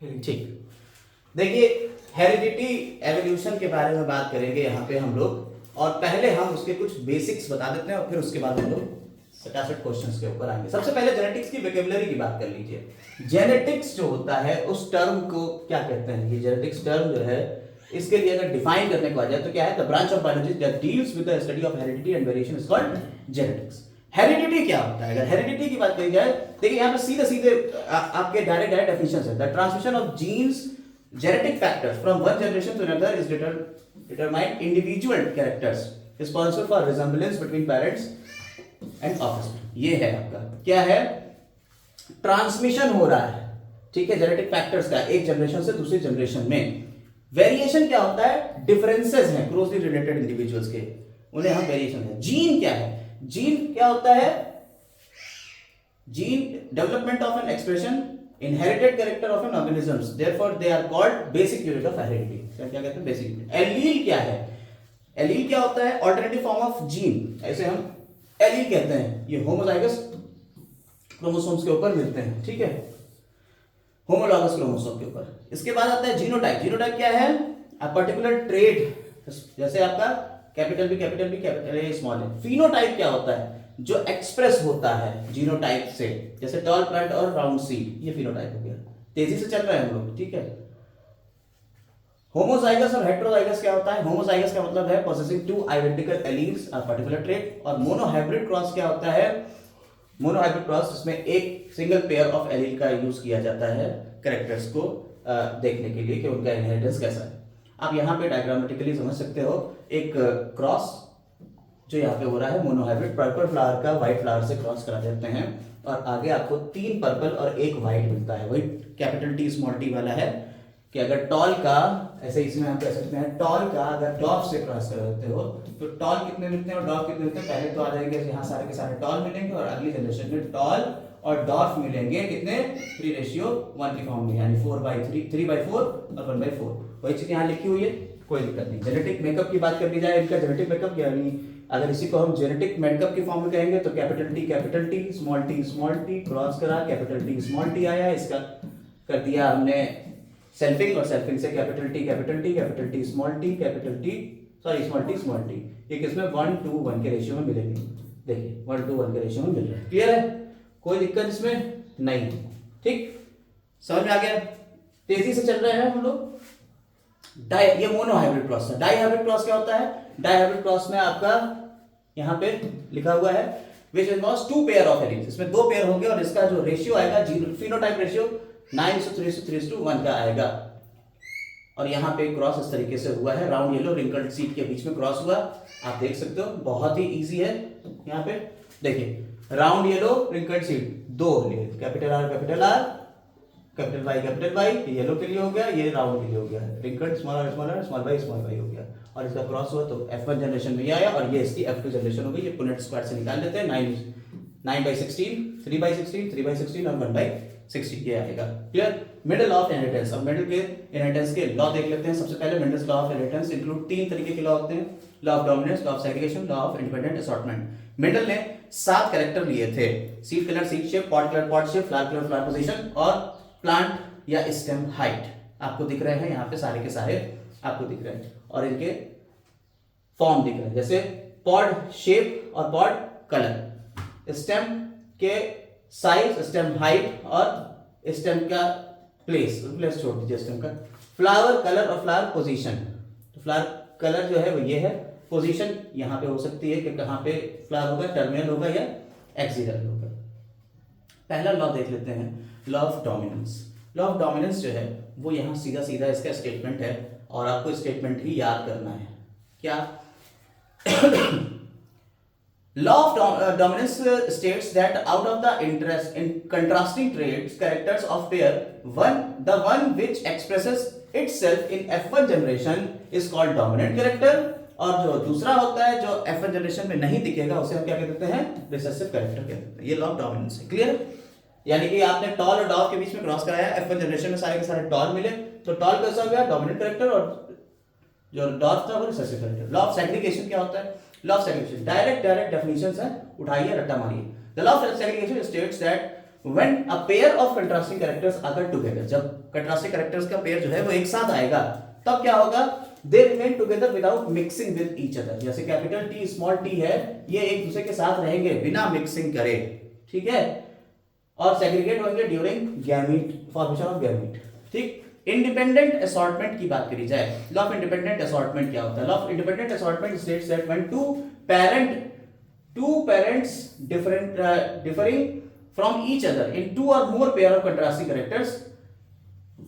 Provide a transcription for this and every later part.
ठीक, देखिए heredity evolution के बारे में बात करेंगे यहाँ पे हम लोग, और पहले हम उसके कुछ बेसिक्स बता देते हैं और फिर उसके बाद हम लोग सटासट क्वेश्चंस के ऊपर आएंगे। सबसे पहले जेनेटिक्स की वोकैबुलरी की बात कर लीजिए। जेनेटिक्स जो होता है उस टर्म को क्या कहते हैं? ये जेनेटिक्स टर्म जो है, इसके लिए अगर डिफाइन करने को आ जाए तो क्या है? The branch of biology that deals with the study of heredity and variation is called genetics. Heredity क्या होता है? अगर हेरिडिटी की बात करी जाए, देखिए यहाँ पे सीधे सीधे आपके डायरेक्ट डेफिनेशन है। The transmission of genes genetic factors from one generation to another is determine individual characters responsible for resemblance between parents and offspring। ये है आपका क्या है? ट्रांसमिशन हो रहा है, ठीक है, जेनेटिक फैक्टर्स का एक जनरेशन से दूसरी जनरेशन में। वेरिएशन क्या होता है? डिफरेंसेस हैं क्लोजली रिलेटेड इंडिविजुअल्स के, उन्हें हम वेरिएशन है। जीन क्या है? जीन क्या होता है? Gene development of an expression inherited character of an organisms, therefore they are called basic unit of heredity। क्या कहते हैं? Basic unit. एलील क्या है? एलील क्या होता है? ऑल्टरनेटिव फॉर्म ऑफ जीन, ऐसे हम एलील कहते हैं। ये होमोजाइगस क्रोमोसोम्स के ऊपर मिलते हैं, ठीक है, होमोलॉगस क्रोमोसोम के ऊपर। इसके बाद आता है जीनोटाइप। जीनोटाइप क्या है? अ पर्टिकुलर ट्रेट, जैसे आपका capital B capital A small A. Phenotype क्या होता है? जो एक्सप्रेस होता है जीनोटाइप से, जैसे टॉल प्लांट और राउंड सीड, ये फिनोटाइप हो गया। तेजी से चल रहे हैं हम लोग, ठीक है। होमोजाइगस और हेटेरोजाइगस क्या होता है? होमोजाइगस का मतलब है possessing two identical alleles of particular trait, और मोनोहाइब्रिड क्रॉस क्या होता है? मोनोहाइब्रिड क्रॉस जिसमें एक सिंगल पेयर ऑफ एलील का यूज किया जाता है कैरेक्टर्स को देखने के लिए कि उनका इनहेरिटेंस कैसा है। आप यहाँ पे डायग्रामेटिकली समझ सकते हो, एक क्रॉस जो यहाँ पे हो रहा है, मोनोहाइब्रिड पर्पल फ्लावर का व्हाइट फ्लावर से क्रॉस करा देते हैं, और आगे आपको 3 पर्पल और 1 व्हाइट मिलता है। वही कैपिटल टी स्मॉल टी वाला है कि अगर टॉल का, ऐसे इसमें हम कह सकते हैं, टॉल का अगर डॉफ से क्रॉस कर देते हो तो टॉल कितने मिलते हैं और डॉफ कितने मिलते हैं? पहले तो आ जाएंगे यहाँ सारे के सारे टॉल मिलेंगे, और अगली जनरेशन में टॉल और डॉफ मिलेंगे कितने? 3:1 की फॉर्म में, यानी 4/3, 3/4 और 1/4। वही चीज यहाँ लिखी हुई है, कोई दिक्कत नहीं। जेनेटिक मेकअप की बात कर ली जाए, इनका जेनेटिक मेकअप यानी अगर इसी को हम जेनेटिक मेकअप की फॉर्म में कहेंगे तो capital T small T cross करा, कैपिटल टी स्मॉल टी आया, इसका कर दिया हमने सेल्फिंग, और सेल्फिंग से capital T small T small T, ये किसमें? 1:1 के रेशियो में मिलेंगे। देखिए 1:1 के रेशियो में मिल रहा है। क्लियर है? कोई दिक्कत इसमें नहीं, ठीक, समझ में आ गया? तेजी से चल रहे हैं हम लोग। ये मोनोहाइब्रिड क्रॉस है। डाइहाइब्रिड क्रॉस क्या होता है? डाइहाइब्रिड क्रॉस में आपका यहाँ पे लिखा हुआ है which involves 2 pair of alleles, इसमें 2 पेयर होंगे, और इसका जो रेशियो आएगा, फिनोटाइप रेशियो 9:3:1 का आएगा। और यहाँ पे क्रॉस इस तरीके से हुआ है, राउंड येलो रिंकल्ड सीड के बीच में क्रॉस हुआ, आप देख सकते हो, बहुत ही इजी है। यहाँ पे देखिए राउंड येलो रिंकल्ड सीड, 2 लिए, कैपिटल आर कैपिटल वाई, ये येलो के लिए हो गया, ये राउंड के लिए हो गया, रिंकल्ड स्मॉल वाई हो गया, और इसका क्रॉस हुआ तो F1 जनरेशन में ये आया, और ये इसकी F2 जनरेशन हो गई। ये पुनेट स्क्वायर से निकाल लेते हैं, 9/16, 3/16 और 1/16 ये आएगा। क्लियर? Middle of inheritance. अब मिडल के इनहेरिटेंस के लॉ देख लेते हैं। सबसे पहले middles law of inheritance include 3 तरीके के लॉ होते हैं: law of dominance, law of segregation, law of independent assortment. Middle ने 7 कैरेक्टर लिए थे: seed colour seed shape, pot colour pot shape, flower colour flower position, और प्लांट या stem height. आपको दिख रहे हैं यहाँ पे सारे के सारे आपको दिख रहे हैं, और इनके फॉर्म दिख रहे हैं, जैसे पॉड शेप और पॉड कलर, स्टेम के साइज, स्टेम हाइट, और स्टेम का प्लेस छोड़ दीजिए स्टेम का, फ्लावर कलर और फ्लावर पोजीशन। तो फ्लावर कलर जो है वो ये है, पोजीशन यहाँ पे हो सकती है कि कहाँ पे फ्लावर होगा, टर्मिनल होगा या एक्सियल होगा। पहला लॉ देख लेते हैं, law of dominance. Law of dominance जो है वो यहाँ सीधा सीधा इसका स्टेटमेंट है, और आपको स्टेटमेंट ही याद करना है। क्या? Law of dominance states that out of the interest in contrasting traits, characters of pair, the one which expresses itself in F1 generation is called dominant character, और जो दूसरा होता है जो F1 जनरेशन में नहीं दिखेगा उसे हम क्या कह देते हैं? रिसेसिव कैरेक्टर कहते हैं। ये लॉ ऑफ डोमिनेंस है। क्लियर? यानी कि आपने टॉल और डॉफ के बीच में क्रॉस कराया, F1 जनरेशन में सारे के सारे टॉल मिले, तो टॉल कैसा हो गया? डोमिनेंट कैरेक्टर, और जो डॉफ था वो recessive character. Law of segregation क्या होता है? Law of segregation direct definitions है, उठाइए रट्टा मारिए। The law of segregation states that when a pair of contrasting characters अगर टुगेदर, जब कंट्रास्टिंग कैरेक्टर्स का पेयर जो है वो एक साथ आएगा तब क्या होगा, they remain together without mixing with each other. जैसे कैपिटल टी स्मॉल टी है, ये एक दूसरे के साथ रहेंगे बिना मिक्सिंग करे, ठीक है, और सेग्रीगेट होंगे during gamete formation of gamete. ठीक, इंडिपेंडेंट असॉर्टमेंट की बात करी जाए, लॉ ऑफ इंडिपेंडेंट असॉर्टमेंट क्या होता है? Law of independent assortment states that when two parents differing from each other in two or more pair of contrasting characters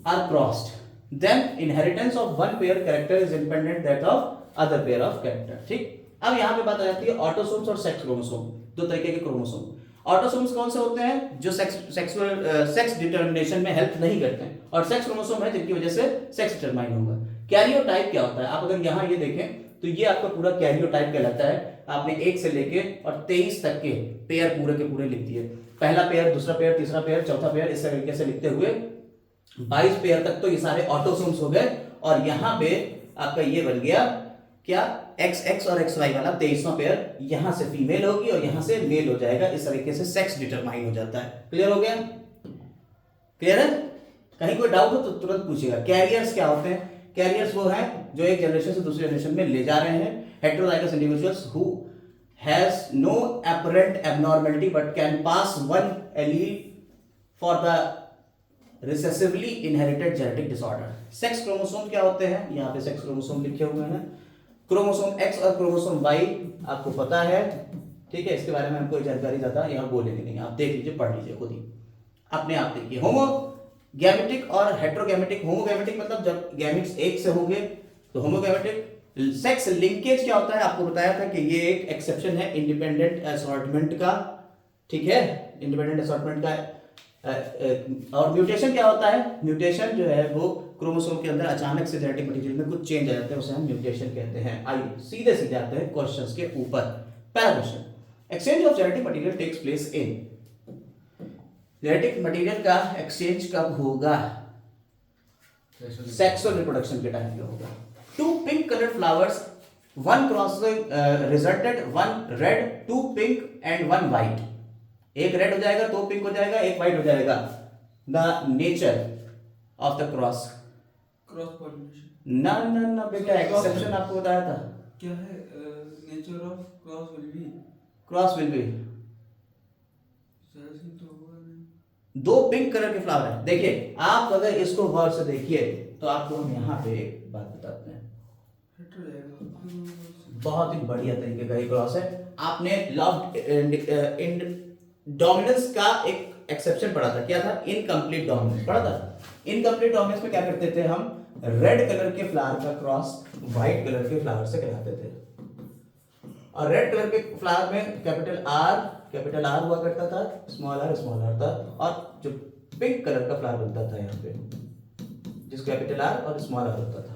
are crossed, then inheritance of one pair character is independent that of other pair of character। ठीक, अब यहां पे बात आ जाती है autosomes और sex chromosome, दो तरीके के क्रोमोसोम। ऑटोसोम्स कौन से होते हैं? जो सेक्स डिटरमिनेशन में हेल्प नहीं करते हैं, और सेक्स क्रोमोसोम है जिनकी वजह से सेक्स डिटरमाइन होगा। कैरियोटाइप क्या होता है? आप अगर यहां ये देखें तो ये आपका पूरा कैरियोटाइप कहलाता है। आपने 1 से लेके और 23 तक के पेयर पूरे के पूरे लिख दिए, पहला पेयर, दूसरा पेयर, तीसरा पेयर, चौथा पेयर, इस तरीके से लिखते हुए 22 पेयर तक तो ये सारे ऑटोसोम्स हो गए। और यहां पे आपका ये बन गया क्या, XX और XY वाला 23वां पेयर, यहां से फीमेल होगी और यहां से मेल हो जाएगा। इस तरीके से सेक्स डिटरमाइन हो जाता है। क्लियर हो गया? क्लियर है? कहीं कोई डाउट हो तो तुरंत पूछिएगा। कैरियर्स क्या होते हैं? कैरियर्स वो हैं जो एक जनरेशन से दूसरी जनरेशन में ले जा रहे हैं। Heterozygous individuals who has no apparent abnormality but can pass one allele for the recessively inherited genetic disorder. Sex chromosome क्या होते हैं? यहाँ पे सेक्स क्रोमोसोम लिखे हुए हैं। क्रोमोसोम X और क्रोमोसोम Y आपको पता है, ठीक है, इसके बारे में हम कोई जानकारी ज्यादा यहाँ बोलेंगे नहीं, आप देख लीजिए, पढ़ लीजिए खुद ही, अपने आप देखिए। होमोगैमेटिक और हेटेरोगैमेटिक। होमोगैमेटिक मतलब जब गैमेट्स एक से होंगे तो होमोगैमेटिक। सेक्स लिंकेज क्या होता है? आपको बताया था कि ये एक एक्सेप्शन है इंडिपेंडेंट असॉर्टमेंट का, ठीक है, इंडिपेंडेंट असॉर्टमेंट का। और म्यूटेशन क्या होता है? म्यूटेशन जो है वो क्रोमोसोम के अंदर अचानक से जेनेटिक मटेरियल में कुछ चेंज आ जाते हैं, उसे हम म्यूटेशन कहते हैं। आइए सीधे सीधे आते हैं क्वेश्चंस के ऊपर। पहला question, exchange of genetic material takes place in. Genetic material का एक्सचेंज कब होगा? सेक्सुअल रिप्रोडक्शन के टाइम पे होगा। Two pink coloured flowers, one crossing resulted, one red, two pink and one white. एक रेड हो जाएगा, दो पिंक हो जाएगा, एक व्हाइट हो जाएगा। The nature of the cross pollination. ना ना ना बेटा, एक्सेप्शन आपको बताया था। क्या है nature of cross will be दो पिंक कलर के फ्लावर है। देखिए, आप अगर इसको गौर से देखिए तो आपको हम यहाँ पे एक बात बताते हैं, बहुत ही बढ़िया तरीके का ये क्रॉस है। आपने लव डोमिनेंस का एक एक्सेप्शन पढ़ा था, क्या था? इनकम्प्लीट डोमिनेंस पढ़ा था। इनकम्प्लीट डोमिनेंस में क्या करते थे हम? रेड कलर के फ्लावर का क्रॉस व्हाइट कलर के फ्लावर से कराते थे। और रेड कलर के फ्लावर में कैपिटल आर हुआ करता था, स्मॉल आर था। और जो पिंक कलर का फ्लावर बनता था यहाँ पे, जिस कैपिटल आर और स्मॉल आर होता था,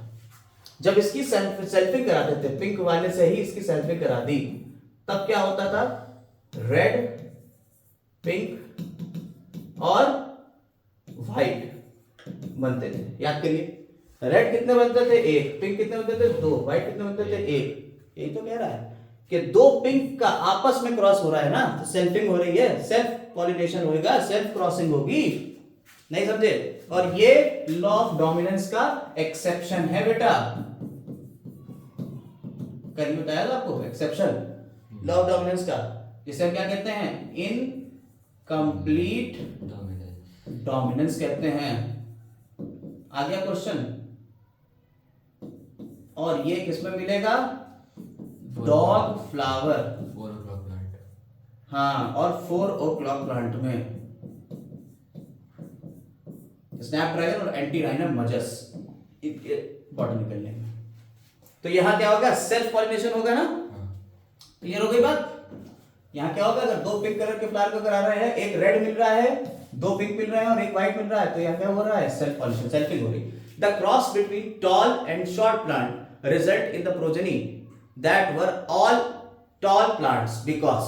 जब इसकी सेल्फिंग कराते थे, पिंक वाले से ही इसकी सेल्फिंग करा दी, तब क्या होता था? रेड, पिंक और व्हाइट बनते थे। याद करिए, रेड कितने बनते थे? 1। पिंक कितने बनते थे? 2। व्हाइट कितने बनते थे? 1। यही तो कह रहा है कि दो पिंक का आपस में क्रॉस हो रहा है ना, तो सेल्फिंग हो रही है, सेल्फ पॉलिनेशन होगा, सेल्फ क्रॉसिंग होगी। नहीं समझे? और ये लॉ ऑफ डोमिनेंस का एक्सेप्शन है बेटा। कल बताया था आपको एक्सेप्शन लॉ ऑफ डोमिनेंस का, जिसे हम क्या कहते हैं? इनकम्प्लीट डोमिनेंस कहते हैं। आ गया क्वेश्चन। और ये किसमें मिलेगा? Dog flower, 4 o'clock plant. हाँ, और 4 o'clock प्लांट में स्नैपड्रैगन और एंटीराइनोमजस बॉटनिकल नेम। तो यहां क्या होगा? सेल्फ पॉलिनेशन होगा ना। क्लियर हो गई बात? यहां क्या होगा? अगर दो पिंक कलर के फ्लावर को करा रहे हैं, एक रेड मिल रहा है, दो पिंक मिल रहे हैं और एक व्हाइट मिल रहा है, तो यहां क्या हो रहा है? सेल्फ पॉलिनेशन, सेल्फिंग हो रही। The cross between tall and short plant result in the progeny that were all tall plants because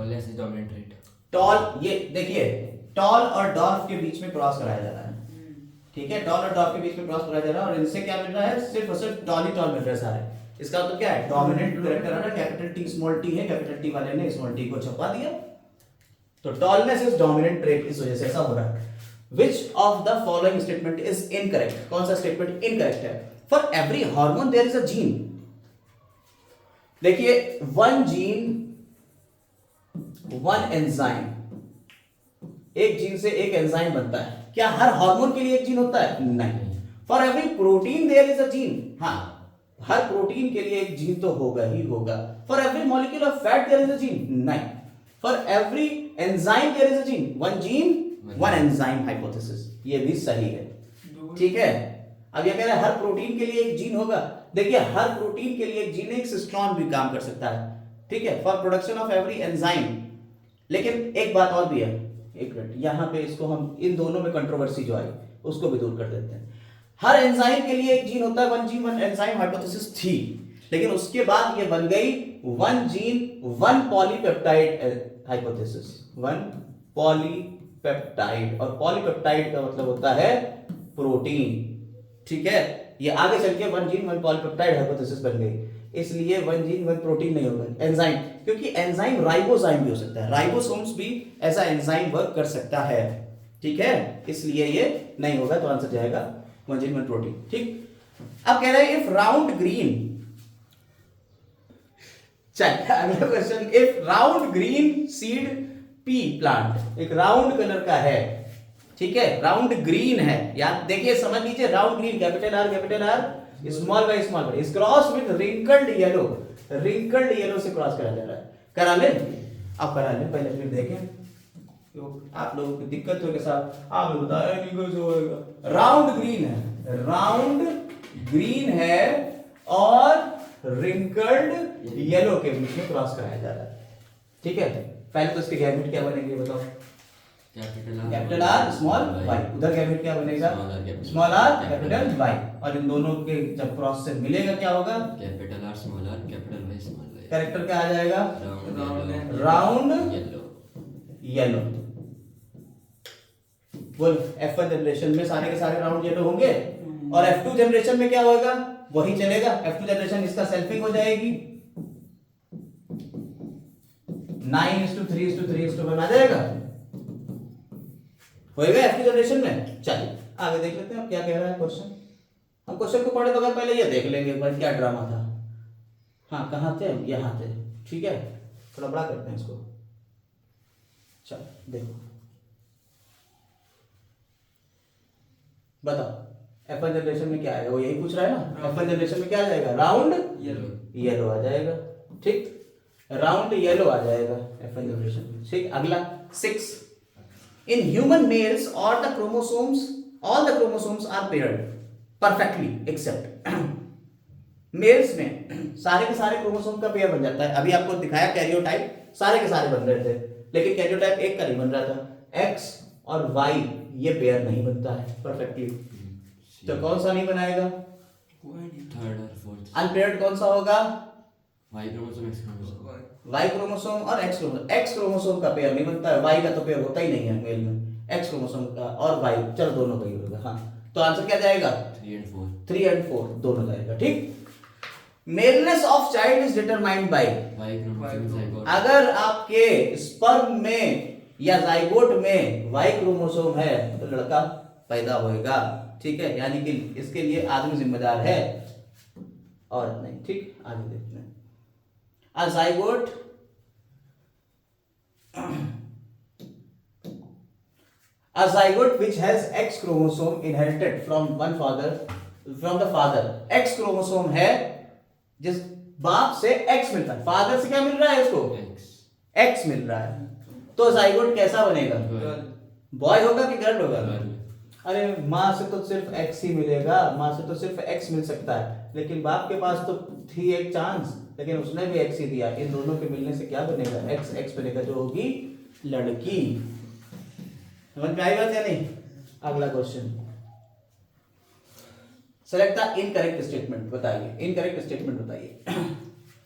less is dominant trait. Tall, ये देखिए, टॉल और डॉर्फ के बीच में क्रॉस कराया जा रहा है, ठीक है, टॉल और डॉर्फ के बीच में क्रॉस कराया जा रहा है। और इनसे क्या मिल रहा है? सिर्फ और सिर्फ टॉल ही टॉल मिल रहा है सारे। इसका मतलब क्या है? डोमिनेंट कैरेक्टर है ना, कैपिटल टी स्मॉल टी है, कैपिटल टी वाले ने स्मॉल टी को छपा दिया। तो टॉलनेस इज डोमिनेंट ट्रेट, इस वजह से ऐसा हो रहा है। Which of the following statement is incorrect, कौन सा स्टेटमेंट इनकरेक्ट है? For every hormone there is a gene. देखिए, वन जीन वन एंजाइम, एक जीन से एक एंजाइम बनता है। क्या हर हार्मोन के लिए एक जीन होता है? नहीं। For every protein there is a gene, हाँ, हर प्रोटीन के लिए एक जीन तो होगा ही होगा। For every molecule of fat there is a gene, नहीं। For every enzyme there is a gene, one gene one enzyme hypothesis, ये भी सही है। ठीक है, अब ये कह रहा है हर प्रोटीन के लिए एक जीन होगा। देखिए, हर प्रोटीन के लिए एक जीन, एक सिस्ट्रॉन भी काम कर सकता है, ठीक है, for production of every enzyme. लेकिन एक बात और भी है, एक मिनट, यहां पे इसको हम इन दोनों में कंट्रोवर्सी जो आई उसको भी दूर कर देते हैं। हर एंजाइम के लिए एक जीन होता है, one gene one enzyme hypothesis थी, लेकिन उसके बाद ये बन गई one gene one polypeptide hypothesis, one polypeptide, और पॉलीपेप्टाइड का मतलब होता है प्रोटीन। ठीक है, ये आगे चल के one gene one polypeptide hypothesis बन गई। इसलिए वन जीन वन प्रोटीन नहीं होगा, एंजाइम, क्योंकि एंजाइम राइबोजाइम भी हो सकता है, राइबोसोम्स भी ऐसा एंजाइम वर्क कर सकता है। ठीक है, इसलिए ये नहीं होगा, तो आंसर जाएगा वन जीन वन प्रोटीन। ठीक, अब कह रहे हैं इफ राउंड ग्रीन, चलिए अगला question, if round green seed P plant, एक राउंड कलर का है, ठीक है, राउंड ग्रीन है, यार देखिए समझ लीजिए, round green, capital R small by small by, is cross with wrinkled yellow, wrinkled yellow से क्रॉस करा जा रहा है। करा ले, अब करा ले, पहले फिर देखें, तो आप लोगों की दिक्कत हो के साथ आप लोग बताया नहीं कुछ होगा। राउंड ग्रीन है, राउंड ग्रीन है और रिंकल्ड येलो के बीच में क्रॉस कराया जा रहा है। ठीक है, पहले तो इसके गैमेट क्या बनेंगे बताओ? कैपिटल आर स्मॉल वाई, उधर गैमेट क्या बनेगा? स्मॉल आर कैपिटल वाई, और इन दोनों के जब क्रॉस से मिलेगा क्या होगा? Capital R small R capital Y small Y. Character क्या आ जाएगा? Round yellow. बोल, F1 जनरेशन में सारे के सारे राउंड येलो होंगे, और F2 जनरेशन में क्या होगा? वही चलेगा। F2 जनरेशन इसका सेल्फिंग हो जाएगी, 9:3:3:1 आ जाएगा, होएगा F2 जनरेशन में। चलिए आगे देख लेते हैं अब क्या कह रहा है क्वेश्चन। हम क्वेश्चन को पढ़े बगैर पहले ये देख लेंगे भाई क्या ड्रामा था। हाँ, कहाँ थे हम? यहाँ थे। ठीक है, थोड़ा बड़ा करते हैं इसको। चल देखो, बताओ F1 जनरेशन में क्या आएगा? वो यही पूछ रहा है ना। F1 जनरेशन में क्या आ जाएगा? राउंड येलो आ जाएगा। ठीक, राउंड येलो आ जाएगा F1 जनरेशन में। ठीक, अगला 6, in human males all the chromosomes are paired perfectly except males में सारे के सारे क्रोमोसोम का पेयर बन जाता है। अभी आपको दिखाया कैरियोटाइप सारे के सारे बन रहे थे, लेकिन कैरियोटाइप एक का नहीं बन रहा था। एक्स और वाई ये पेयर नहीं बनता है परफेक्टली, तो कौन सा नहीं बनाएगा? थर्ड और फोर्थ। अनपेयर्ड कौन सा होगा? Y chromosome X chromosome. Y chromosome और एक्स क्रोमोसोम। एक्स क्रोमोसोम का पेयर नहीं बनता है, वाई का तो पेयर होता ही नहीं है मेल में। एक्स क्रोमोसोम का और वाई, चलो दोनों का ही होगा। हाँ, तो आंसर क्या जाएगा? 3 and 4 दोनों जाएगा। ठीक, maleness of child is determined by Y chromosome zygote. अगर आपके स्पर्म में या जाइगोट में वाई क्रोमोसोम है तो लड़का पैदा होएगा। ठीक है, यानी कि इसके लिए आदमी जिम्मेदार है, औरत नहीं। ठीक, आगे देखते हैं। A zygote which has X chromosome inherited from the father, X chromosome है जिस बाप से X मिलता है, फादर से क्या मिल रहा है इसको? X मिल रहा है, तो जाइगोट कैसा बनेगा? बॉय होगा कि गर्ल होगा? अरे माँ से तो सिर्फ X ही मिलेगा, माँ से तो सिर्फ X मिल सकता है, लेकिन बाप के पास तो थी एक चांस, लेकिन उसने भी X ही दिया। इन दोनों के मिलने से क्या बनेगा? X बनेगा, जो होगी लड़की। समझ में आई बात या नहीं? अगला question, select the incorrect statement. बताइए इनकरेक्ट स्टेटमेंट बताइए।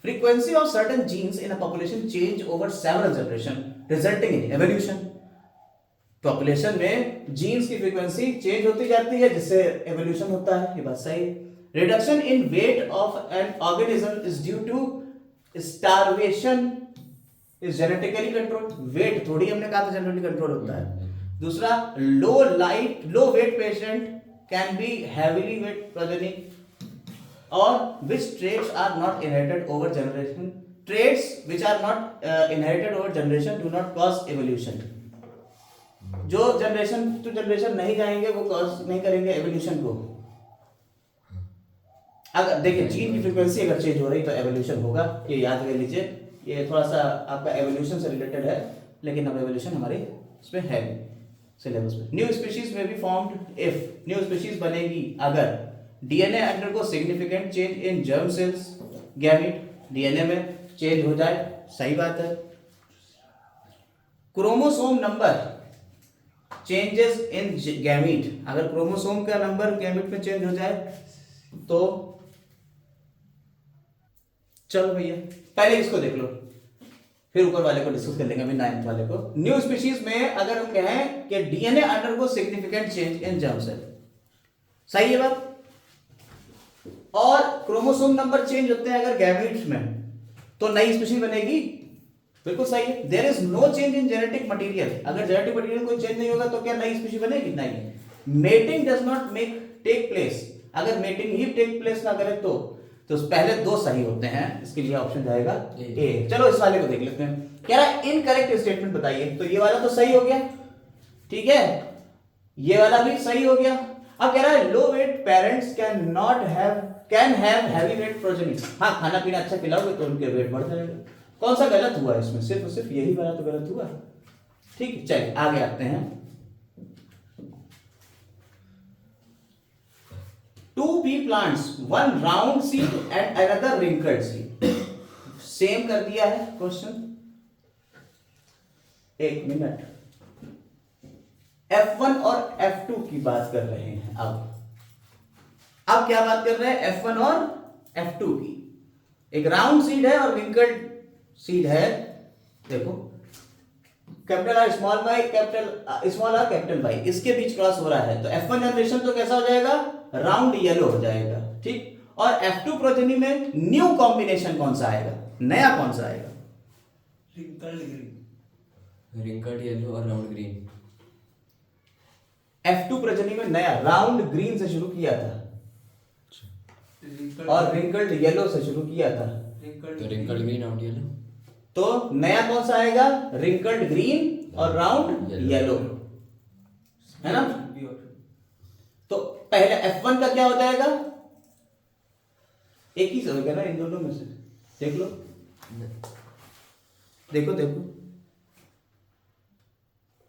Frequency of certain jeans in a population change over several generation resulting in evolution. Population में जीन्स की फ्रीक्वेंसी चेंज होती जाती है जिससे एवोल्यूशन होता है, ये बात सही है। Reduction in weight of an organism is due to starvation is genetically controlled, weight थोड़ी हमने कहा था जेनेटिकली कंट्रोल होता है। दूसरा, low weight patient can be heavily weight progeny, और which traits are not inherited over generation, traits which are not inherited over generation do not cause evolution, जो generation to generation नहीं जाएंगे वो cause नहीं करेंगे एवोल्यूशन को। अगर देखिए जीन की फ्रीक्वेंसी अगर चेंज हो रही तो एवोल्यूशन होगा, ये याद कर लीजिए। ये थोड़ा सा आपका एवोल्यूशन से रिलेटेड है, लेकिन अब एवोल्यूशन हमारे इसमें है सिलेबस में। न्यू स्पीशीज में be formed if, new species बनेगी अगर DNA undergo significant change in germ cells gamete, DNA में चेंज हो जाए, सही बात है। Chromosome number changes in gamete, अगर क्रोमोसोम का नंबर गैमीट में चेंज हो जाए तो चलो भैया पहले इसको देख लो, फिर ऊपर वाले को डिस्कस कर लेंगे, अभी 9th वाले को। न्यू स्पीशीज में अगर हम कहें कि DNA undergo significant change in germ cell, सही है बात, और क्रोमोसोम नंबर चेंज होते हैं अगर गैमीट्स में, तो नई स्पीशीज बनेगी, बिल्कुल सही है। There is no change in genetic material, अगर जेनेटिक मटेरियल कोई चेंज नहीं होगा तो क्या नई स्पीशीज बनेगी? नहीं। Mating does not make take place, अगर मेटिंग ही टेक प्लेस ना करे तो पहले दो सही होते हैं, इसके लिए ऑप्शन जाएगा ए। चलो इस वाले को देख लेते हैं। कह रहा है इनकरेक्ट स्टेटमेंट बताइए, तो ये वाला तो सही हो गया, ठीक है, ये वाला भी सही हो गया। अब कह रहा है low weight parents can have heavy weight progeny, हाँ खाना पीना अच्छा खिलाओगे तो उनके वेट बढ़ जाएगा। कौन सा गलत हुआ इसमें? सिर्फ यही वाला तो गलत हुआ, ठीक। चलिए आगे आते हैं। 2 pea plants, one round seed and another wrinkled seed, same कर दिया है क्वेश्चन। एक मिनट, F1 और F2 की बात कर रहे हैं। अब क्या बात कर रहे हैं? F1 और F2 की। एक राउंड सीड है और विंकल्ड सीड है। देखो capital R small Y, capital small R capital Y, इसके बीच क्रॉस हो रहा है, तो F1 जनरेशन तो कैसा हो जाएगा? राउंड येलो हो जाएगा, ठीक। और F2 प्रोजेनी में न्यू कॉम्बिनेशन कौन सा आएगा? नया कौन सा आएगा? रिंकल्ड ग्रीन, रिंकल्ड येलो और राउंड ग्रीन। F2 प्रोजेनी में नया राउंड ग्रीन से शुरू किया था और रिंकल्ड येलो से शुरू किया था, तो रिंकल्ड ग्रीन राउंड येलो, तो नया कौन सा आएगा? रिंकल्ड ग्रीन और राउंड येलो, है ना। तो पहले F1 का क्या हो जाएगा? एक ही होगा ना इन दोनों में से, देख लो, देखो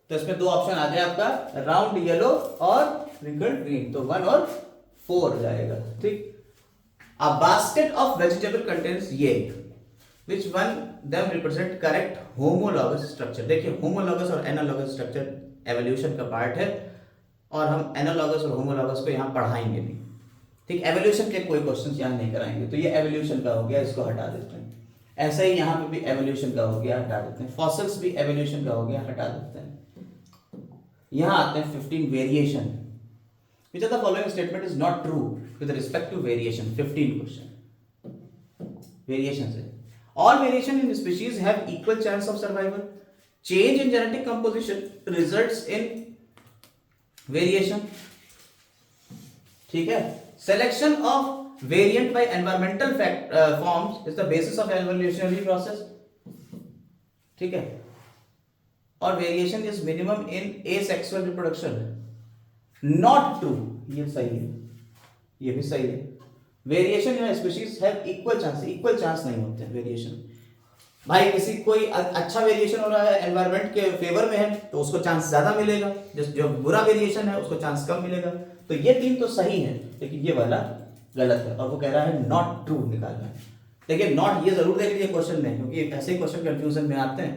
तो इसमें दो ऑप्शन आ गए आपका, राउंड येलो और रिंकल्ड ग्रीन, तो 1 और 4 जाएगा, ठीक। A basket of vegetable contains ये, which one them represent correct homologous structure। देखिए homologous और analogous structure एवोल्यूशन का पार्ट है, और हम एनालॉगस और होमोलॉगस को यहाँ पढ़ाएंगे नहीं, ठीक। एवोल्यूशन के कोई क्वेश्चन यहाँ नहीं कराएंगे, तो ये एवोल्यूशन का हो गया, इसको हटा देते हैं। ऐसा ही यहाँ पे भी एवोल्यूशन का हो गया, हटा देते हैं। फॉसिल्स भी एवोल्यूशन का हो गया, हटा देते हैं। यहाँ आते हैं 15 variation. Which of the following statement is not true with respect to variation? 15 question. Variation से all variation in species have equal chance of survival. Change in genetic composition results in variation. ठीक है। Selection of variant by environmental forms is the basis of evolutionary process. ठीक है। और variation is minimum in asexual reproduction. Not true, ये सही है, ये भी सही है। Variation in species have equal chance नहीं होते हैं वेरिएशन। भाई किसी कोई अच्छा वेरिएशन हो रहा है, एनवायरनमेंट के फेवर में है, तो उसको चांस ज्यादा मिलेगा, जो बुरा वेरिएशन है उसको चांस कम मिलेगा। तो ये 3 तो सही है, लेकिन ये वाला गलत है, और वो कह रहा है नॉट ट्रू निकालना है। देखिए नॉट ये जरूर देख लीजिए क्वेश्चन में, क्योंकि ऐसे ही क्वेश्चन कंफ्यूजन में आते हैं।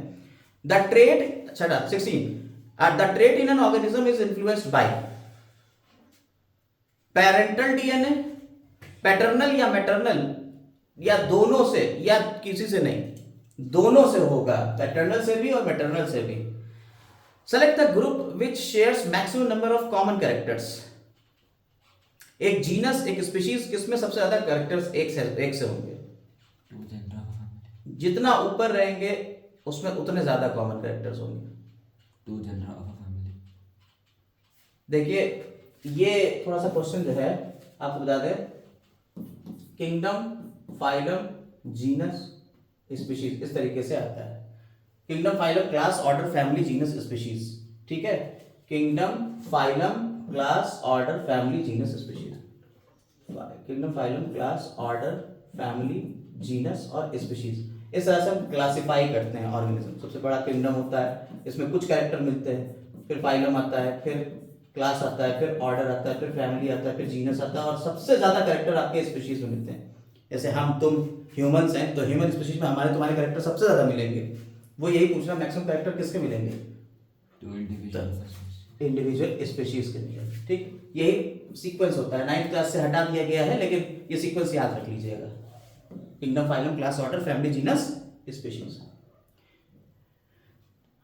The trait 16 the trait in an organism is influenced by parental DNA, paternal या मैटरनल, या दोनों से, या किसी से नहीं, दोनों से होगा, पैटर्नल से भी और मैटरनल से भी। Select the group which shares maximum number of common characters. एक जीनस, एक स्पीशीज, किसमें सबसे ज्यादा कैरेक्टर्स एक से होंगे? जितना ऊपर रहेंगे उसमें उतने ज्यादा कॉमन कैरेक्टर्स होंगे। 2 जनरा ऑफ अ फैमिली। देखिए ये थोड़ा सा क्वेश्चन जो है आपको बता दें, किंगडम, फाइलम, जीनस, स्पीशीज, इस तरीके से आता है। Kingdom, phylum, class, order, family, genus, species. ठीक है, kingdom, phylum, class, order, family, genus, species. Kingdom, phylum, class, order, family, genus और स्पीशीज, इस तरह से हम क्लासिफाई करते हैं ऑर्गेनिज्म। सबसे बड़ा किंगडम होता है, इसमें कुछ कैरेक्टर मिलते हैं, फिर फाइलम आता है, फिर क्लास आता है, फिर ऑर्डर आता है, फिर फैमिली आता है, फिर जीनस आता है, और सबसे ज्यादा कैरेक्टर आपके स्पीशीज में मिलते हैं। जैसे हम तुम ह्यूमंस हैं, तो ह्यूमन स्पीशीज में हमारे तुम्हारे कैरेक्टर सबसे ज्यादा मिलेंगे। वो यही पूछना मैक्सिमम कैरेक्टर किसके मिलेंगे? 2 इंडिविजुअल इंडिविजुअल स्पीशीज के लिए। ठीक, यही सीक्वेंस होता है। 9th क्लास से हटा दिया गया है, लेकिन ये सीक्वेंस याद रख लीजिएगा। Kingdom, phylum, class, order, family, genus, species.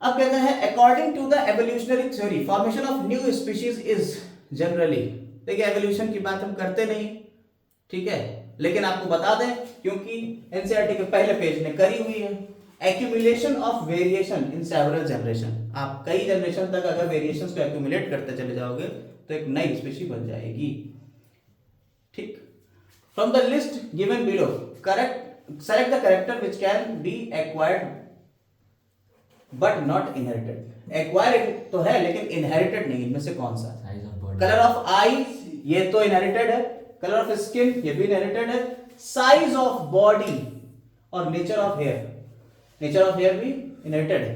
अब कहते हैं according to the evolutionary theory formation of new species is generally, देखिए एवोल्यूशन की बात हम करते नहीं, ठीक है, लेकिन आपको बता दें क्योंकि एनसीईआरटी के पहले पेज ने करी हुई है, accumulation of variation in several generation. आप कई जनरेशन तक अगर वेरिएशंस को एक्यूमुलेट करते चले जाओगे तो एक नई स्पीशी बन जाएगी। ठीक, from the list given below correct select the character which can be acquired but not inherited. Acquired तो है लेकिन इनहेरिटेड नहीं, इनमें से कौन सा? Size of body. Colour of eye, ये तो इनहेरिटेड है। कलर ऑफ स्किन, ये भी इनहेरिटेड है। साइज ऑफ बॉडी और nature of hair, nature of hair भी इनहेरिटेड है।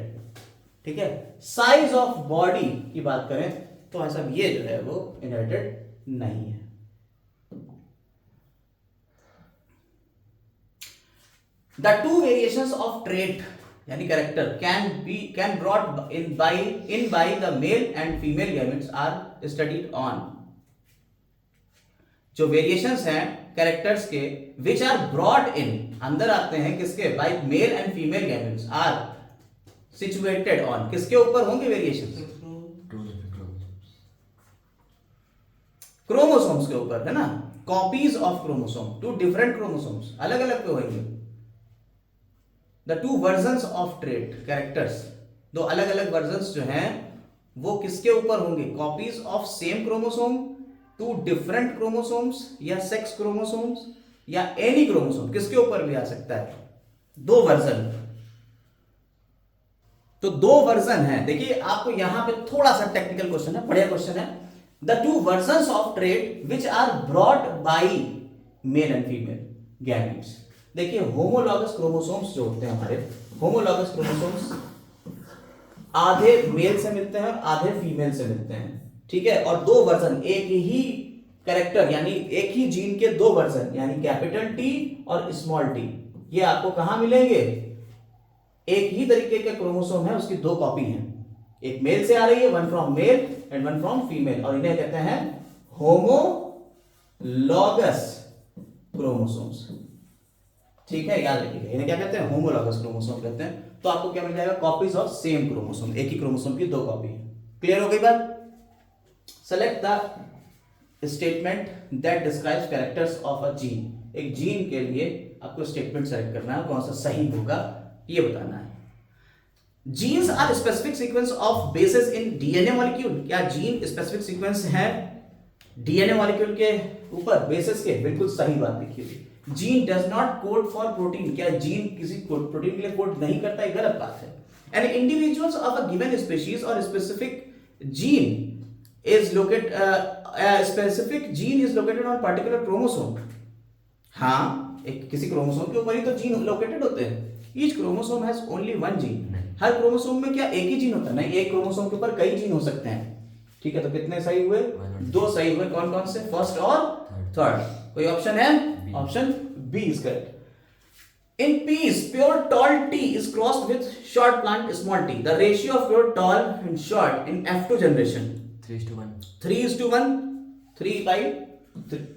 ठीक है, साइज ऑफ बॉडी की बात करें तो ऐसा ये जो है वो इनहेरिटेड नहीं है। The two variations of trait यानी character can brought in by the male and female gametes are studied on. जो वेरिएशंस हैं कैरेक्टर्स के विच आर ब्रॉट इन, अंदर आते हैं किसके? By male and female gametes are situated on, किसके ऊपर होंगे वेरिएशंस? क्रोमोसोम्स के ऊपर, है ना, copies of chromosome, 2 different chromosomes अलग अलग पे होंगे। The 2 versions of trait characters, 2 अलग अलग वर्जन्स जो हैं वो किसके ऊपर होंगे? Copies of same chromosome, 2 different chromosomes, या सेक्स क्रोमोसोम्स, या एनी क्रोमोसोम, किसके ऊपर भी आ सकता है। 2 वर्जन, तो 2 वर्जन है। देखिए आपको यहां पे थोड़ा सा टेक्निकल क्वेश्चन है, बढ़िया क्वेश्चन है। The 2 versions of trait which are brought by male and female gametes. देखिए होमोलॉगस क्रोमोसोम्स जो होते हैं हमारे, होमोलॉगस क्रोमोसोम्स आधे मेल से मिलते हैं और आधे फीमेल से मिलते हैं। ठीक है, और 2 वर्जन, एक ही कैरेक्टर यानी एक ही जीन के 2 वर्जन यानी कैपिटल टी और स्मॉल टी, ये आपको कहां मिलेंगे? एक ही तरीके के क्रोमोसोम है, उसकी 2 कॉपी हैं, एक मेल से आ रही है, one from male and one from female, और इन्हें कहते हैं होमोलॉगस क्रोमोसोम्स। ठीक है, याद रखिएगा, इन्हें क्या कहते हैं? होमोलॉगस क्रोमोसोम कहते हैं। तो आपको क्या मिल जाएगा? कॉपीज ऑफ सेम क्रोमोसोम, एक ही क्रोमोसोम की 2 कॉपी है। क्लियर हो गई बात? Select the statement that describes characters of a gene. एक जीन के लिए आपको स्टेटमेंट सेलेक्ट करना है, कौन सा सही होगा ये बताना है। Genes are specific sequence of bases in DNA molecule. क्या जीन स्पेसिफिक सीक्वेंस है डीएनए मॉलिक्यूल के ऊपर, बेसिस के? बिल्कुल सही बात लिखी हुई। Gene does not code for protein. क्या जीन किसी प्रोटीन के लिए कोड नहीं करता? है गलत बात है। And individuals of a given species और specific gene is located a specific gene is located on particular chromosome। हाँ, एक किसी क्रोमोसोम के ऊपर ही तो जीन लोकेटेड होते हैं। Each chromosome has only one gene। Her chromosome में क्या एक ही जीन होता है? नहीं, एक क्रोमोसोम के ऊपर कई जीन हो सकते हैं। ठीक है, तो कितने सही हुए? 2 सही हुए। कौन कौन से? फर्स्ट और थर्ड। कोई ऑप्शन है? Option B is correct. In peas, pure tall T is crossed with short plant small t. The ratio of pure tall and short in F2 generation 3:1. 3:1,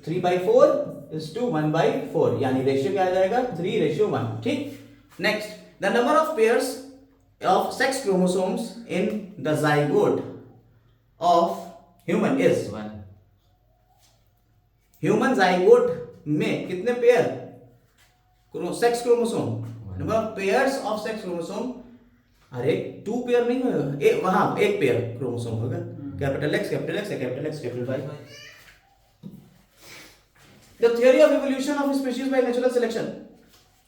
3/4 is to 1/4, यानी ratio क्या आ जाएगा? 3:1। ठीक, next, the number of pairs of sex chromosomes in the zygote of human is 1. Human zygote में कितने pair sex chromosome? Number of pairs of sex chromosome अरे 2 pair नहीं होगा, वहां एक पेयर क्रोमोसोम होगा, capital X capital X capital X capital Y. The theory of evolution of species by natural selection,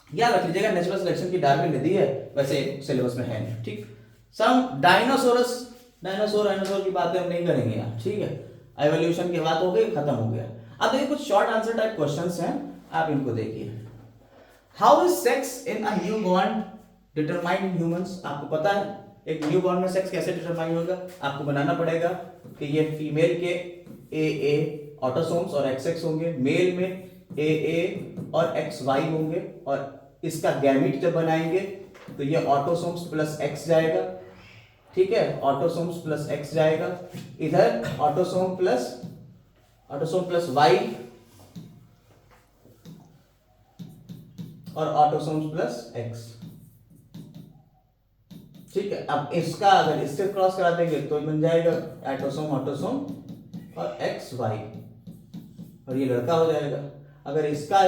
याद रख लीजिएगा नेचुरल सिलेक्शन की डार्विन ने दी है, वैसे सिलेबस में है नहीं, ठीक। सम डायनासोरस, डायनासोर की बातें हम नहीं करेंगे यहाँ, ठीक है। एवोल्यूशन की बात हो गई, खत्म हो गया। अब देखिए कुछ शॉर्ट आंसर टाइप क्वेश्चंस हैं, आप इनको देखिए। How is sex in a newborn determined in humans? आपको पता है एक न्यूबॉर्न में सेक्स कैसे डिटरमाइन होगा? आपको बनाना पड़ेगा कि ये फीमेल के ए ऑटोसोम्स और XX होंगे, मेल में AA और XY होंगे, और इसका गैमीट जब बनाएंगे तो ये ऑटोसोम्स प्लस X जाएगा, ठीक है, ऑटोसोम्स प्लस X जाएगा, इधर ऑटोसोम प्लस Y और ऑटोसोम्स प्लस X, ठीक है। अब इसका अगर इससे क्रॉस करा देंगे तो बन जाएगा ऑटोसोम और XY, और ये लड़का हो जाएगा। अगर इसका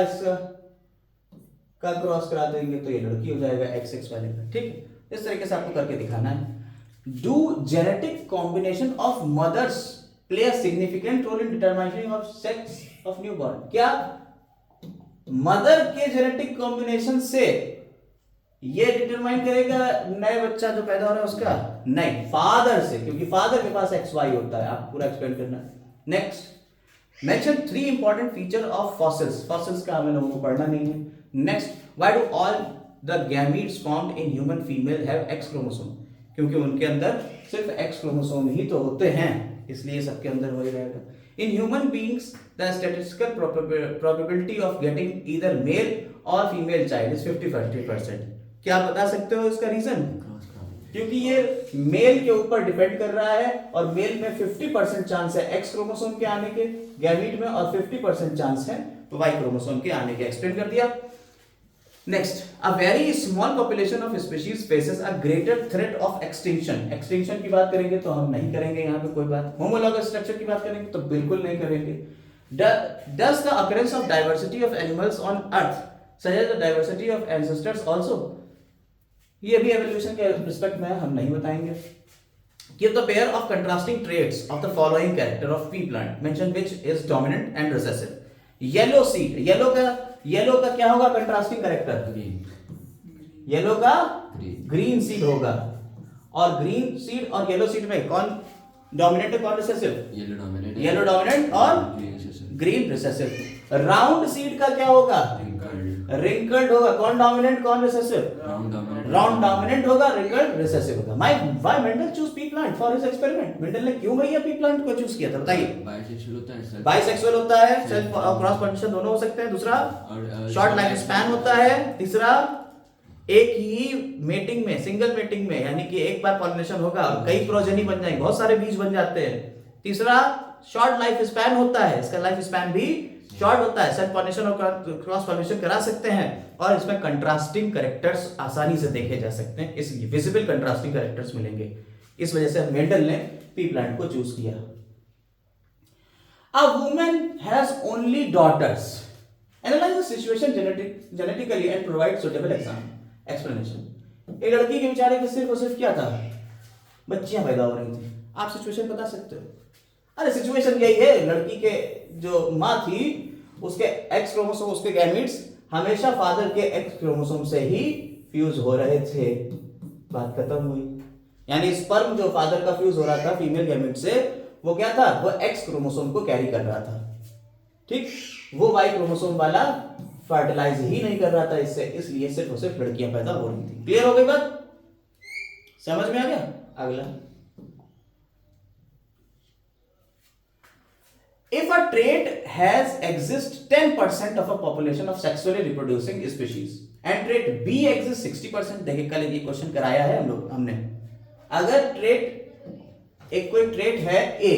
का क्रॉस करा देंगे तो ये लड़की हो जाएगा XX वाले का, ठीक है। इस तरीके से आपको करके दिखाना है। Do genetic combination of mothers play a significant role in determining of sex of newborn? क्या मदर के जेनेटिक कॉम्बिनेशन से ये डिटरमाइन करेगा नए बच्चा जो पैदा हो रहा है उसका? नहीं, फादर से, क्योंकि फादर के पास XY होता है। आप पूरा एक्सप्लेन करना है। Next, mention 3 important feature of fossils. Fossils का हमें लोगों को पढ़ना नहीं है। Next, why do all the gametes found in human female have X chromosome? क्योंकि उनके अंदर सिर्फ X क्रोमोसोम ही तो होते हैं, इसलिए सबके अंदर वही रहेगा। In human beings the statistical probability of getting either male और फीमेल चाइल्ड इज 50-50%। क्या आप बता सकते हो इसका रीजन? क्योंकि ये मेल के ऊपर डिपेंड कर रहा है, और मेल में 50% चांस है X क्रोमोसोम के आने के गैमीट में, और 50% चांस है Y क्रोमोसोम के आने के। एक्सप्लेन कर दिया। Next, a very small population of species faces a greater threat of extinction. Extinction की बात करेंगे तो हम नहीं करेंगे यहाँ पे कोई बात। होमोलॉगस स्ट्रक्चर की बात करेंगे तो बिल्कुल नहीं करेंगे। Does the occurrence of diversity of animals on earth suggest the diversity of ancestors also? ये भी एवोल्यूशन के रिस्पेक्ट में हम नहीं बताएंगे। Give the pair of contrasting traits of the following character of pea plant. Mention which is dominant and recessive. Yellow seed. Yellow का क्या होगा कंट्रास्टिंग कैरेक्टर? ग्रीन। येलो का ग्रीन सीड होगा, और ग्रीन सीड और येलो सीड में कौन dominant है, कौन रिसेसिव? येलो डोमिनेंट और ग्रीन रिसेसिव। राउंड सीड का क्या होगा? रिंकल्ड होगा। कौन डोमिनेंट कौन रिसेसिव? राउंड डोमिनेंट होगा, रिंकल्ड रिसेसिव होगा। Why Mendel choose P plant for his experiment? Mendel ने क्यों भैया पी प्लांट को चूज किया था, बताइए। बाइसेक्सुअल होता है, सेल्फ और क्रॉस पोलिनेशन दोनों हो सकते हैं। दूसरा, शॉर्ट लाइफ स्पैन होता है। तीसरा, एक ही मेटिंग में, सिंगल मेटिंग में, यानी कि एक बार पॉलिनेशन होगा और कई प्रोजेनी बन जाएंगे, बहुत सारे बीज बन जाते हैं। तीसरा, शॉर्ट लाइफ स्पैन होता है, इसका लाइफ स्पैन भी शॉर्ट होता है। सेल्फ पॉलिनेशन और क्रॉस पॉलिनेशन करा सकते हैं, और इसमें कंट्रास्टिंग कैरेक्टर्स आसानी से देखे जा सकते हैं, इसलिए विजिबल कंट्रास्टिंग कैरेक्टर्स मिलेंगे। इस वजह से मेंडल ने पी प्लांट को चूज किया। A woman has only daughters, analyse the situation genetically and provide suitable explanation. एक लड़की के बेचारे के सिर्फ और सिर्फ क्या था, बच्चियां पैदा हो रही थी। आप सिचुएशन बता सकते हो? अरे सिचुएशन यही है, लड़की के जो माँ थी उसके X क्रोमोसोम, उसके गैमीट्स हमेशा फादर के X क्रोमोसोम से ही फ्यूज हो रहे थे। बात खत्म हुई। यानी स्पर्म जो फादर का फ्यूज हो रहा था फीमेल गैमीट से, वो क्या था, वो X क्रोमोसोम को कैरी कर रहा था, ठीक। वो Y क्रोमोसोम वाला फर्टिलाइज ही नहीं कर रहा था इससे, इसलिए सिर्फ और सिर्फ लड़कियां पैदा हो रही थी। क्लियर हो गई बात? समझ में आ गया? अगला, if a trait has exist 10% of a population of sexually reproducing species and trait B exists 60%, देखिए कल ये क्वेश्चन कराया है हमने। अगर ट्रेट, एक कोई ट्रेट है A,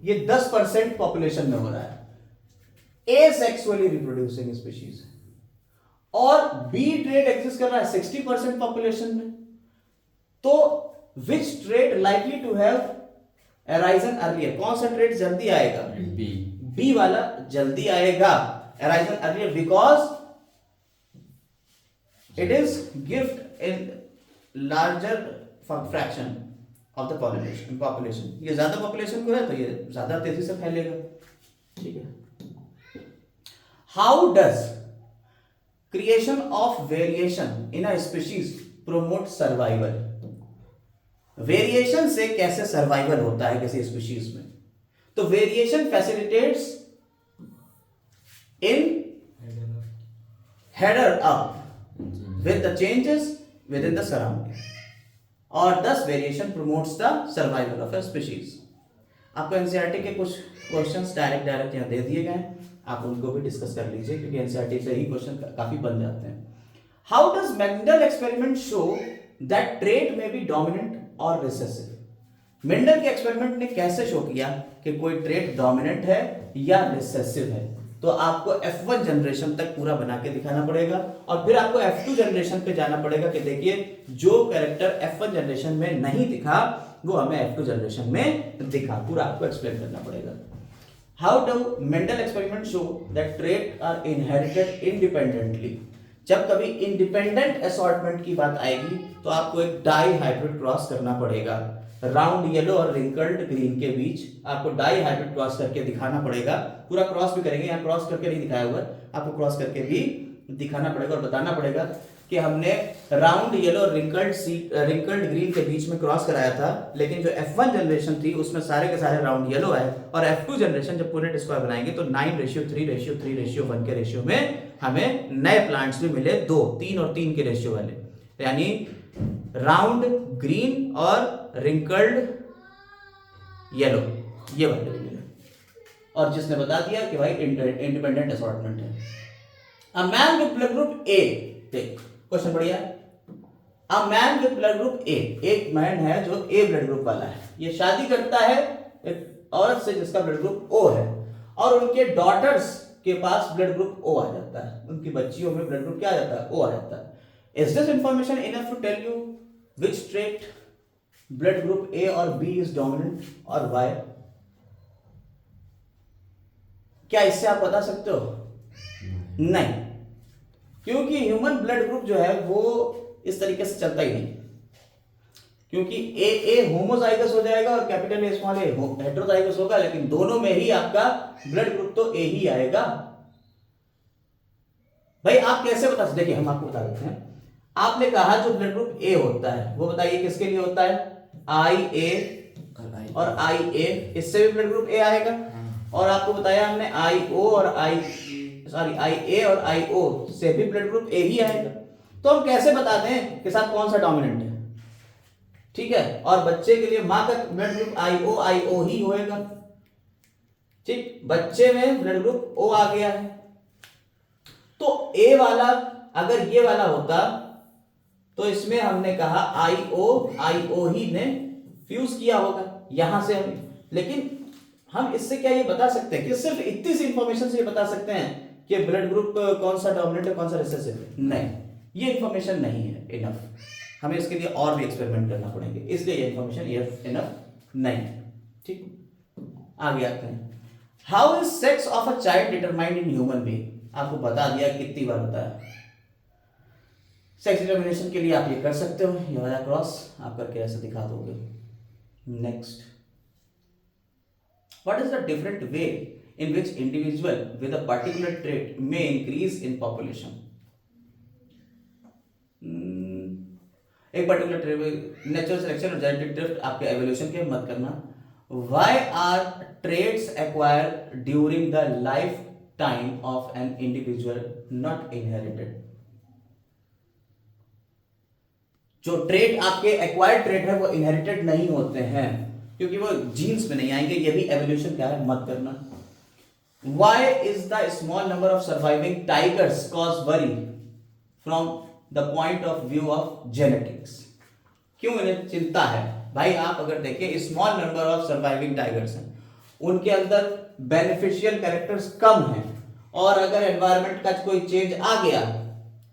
ये 10% पॉपुलेशन में हो रहा है, A सेक्सुअली रिप्रोड्यूसिंग स्पीशीज, और B ट्रेट एग्जिस्ट कर रहा है 60% पॉपुलेशन में, तो which trait likely to have arisen earlier? कौन सा ट्रेट जल्दी आएगा? बी वाला जल्दी आएगा, arisen earlier, because it is gift in larger fraction of the population, ये ज्यादा पॉपुलेशन को है तो ये ज्यादा तेजी से फैलेगा, ठीक है। How does creation of variation in a species promote survival? Variation से कैसे सर्वाइवल होता है किसी स्पीशीज में? तो variation facilitates in header up with the changes with in the surrounding, और दस variation promotes the survival of a species. आपको एनसीईआरटी के कुछ क्वेश्चंस डायरेक्ट यहाँ दे दिए गए हैं, आप उनको भी डिस्कस कर लीजिए क्योंकि एनसीईआरटी से ही क्वेश्चन काफी बन जाते हैं। How does Mendel experiment show that trait में बी डोमिनेंट और रिसेसिव? मेंडल के एक्सपेरिमेंट ने कैसे शो किया कि कोई ट्रेट डोमिनेंट है या रिसेसिव है? तो आपको F1 जनरेशन तक पूरा बना के दिखाना पड़ेगा और फिर आपको F2 जनरेशन पे जाना पड़ेगा कि देखिए जो कैरेक्टर F1 जनरेशन में नहीं दिखा वो हमें F2 जनरेशन में दिखा, पूरा आपको एक्सप्लेन करना पड़ेगा। How do Mendel experiment show that trait are inherited independently? जब कभी इंडिपेंडेंट असॉर्टमेंट की बात आएगी तो आपको एक डाई हाइब्रिड क्रॉस करना पड़ेगा, राउंड येलो और रिंकल्ड ग्रीन के बीच आपको डाई हाइब्रिड क्रॉस करके दिखाना पड़ेगा। पूरा क्रॉस भी करेंगे, यहाँ क्रॉस करके नहीं दिखाया हुआ, आपको क्रॉस करके भी दिखाना पड़ेगा और बताना पड़ेगा कि हमने राउंड येलो और रिंकल्ड ग्रीन के बीच में क्रॉस कराया था, लेकिन जो F1 जनरेशन थी उसमें सारे के सारे राउंड येलो है, और F2 जनरेशन जब पूरे स्क्वायर बनाएंगे तो 9:3:3:1 के रेशियो में हमें नए प्लांट्स भी मिले, 2, 3 और 3 के रेशियो वाले, यानी राउंड ग्रीन और रिंकल्ड येलो ये वाले मिले, और जिसने बता दिया कि भाई इंडिपेंडेंट असॉर्टमेंट है। A man with blood group A, देख क्वेश्चन बढ़िया है। A man with blood group A, एक मैन है जो ए ब्लड ग्रुप वाला है, ये शादी करता है एक औरत से जिसका ब्लड ग्रुप ओ है, और उनके डॉटर्स के पास ब्लड ग्रुप ओ आ जाता है, उनकी बच्चियों में ब्लड ग्रुप क्या आ जाता है? ओ आ जाता है। Is this information enough to tell you which trait blood group A और B is dominant और why? क्या इससे आप बता सकते हो? नहीं, क्योंकि ह्यूमन ब्लड ग्रुप जो है वो इस तरीके से चलता ही नहीं, क्योंकि ए होमोजाइगस हो जाएगा और capital A small A heterozygous होगा, लेकिन दोनों में ही आपका ब्लड ग्रुप तो ए ही आएगा। भाई आप कैसे बता सकते? देखिए हम आपको बता देते हैं। आपने कहा जो ब्लड ग्रुप ए होता है वो बताइए किसके लिए होता है? आई ए और आई ए, इससे भी ब्लड ग्रुप ए आएगा। और आपको बताया हमने आई ओ और आई ए और आई ओ से भी ब्लड ग्रुप ए ही आएगा। तो हम कैसे बता दें कि साथ कौन सा डोमिनेंट है? ठीक है, और बच्चे के लिए मां का ब्लड ग्रुप आई ओ ही होएगा। ठीक, बच्चे में ब्लड ग्रुप ओ आ गया है, तो ए वाला अगर ये वाला होता तो इसमें हमने कहा आई ओ ही ने फ्यूज किया होगा यहां से हम, लेकिन हम इससे क्या ये बता सकते हैं कि सिर्फ इतनी सी इंफॉर्मेशन से ये बता सकते हैं कि ब्लड ग्रुप कौन सा डोमिनेंट है कौन सा रिसेसिव है? नहीं, ये इंफॉर्मेशन नहीं है इनफ, हमें इसके लिए और भी एक्सपेरिमेंट करना पड़ेंगे, इसलिए ये इंफॉर्मेशन इनफ नहीं। ठीक, आगे आते हैं। How is sex of a child determined in human being? आपको बता दिया कितनी बार बताया। सेक्स डिटर्मिनेशन के लिए आप ये कर सकते हो, ये वाला क्रॉस आप करके ऐसे दिखा दोगे। Next, what is the different way in which individual with a particular trait may increase in population? एक पर्टिकुलर ट्रेट, नेचुरल सिलेक्शन और जेनेटिक ड्रिफ्ट आपके एवोल्यूशन के मत करना। Why are traits acquired during the life time of an individual not inherited? जो trait आपके acquired trait है वो इनहेरिटेड नहीं होते हैं क्योंकि वो जीन्स में नहीं आएंगे, ये भी एवोल्यूशन क्या है मत करना। Why is the small number of surviving tigers cause worry from the point of view of genetics? क्यों इन्हें चिंता है? भाई आप अगर देखें small number of surviving tigers हैं, उनके अंदर बेनिफिशियल कैरेक्टर्स कम हैं, और अगर एनवायरनमेंट का कोई चेंज आ गया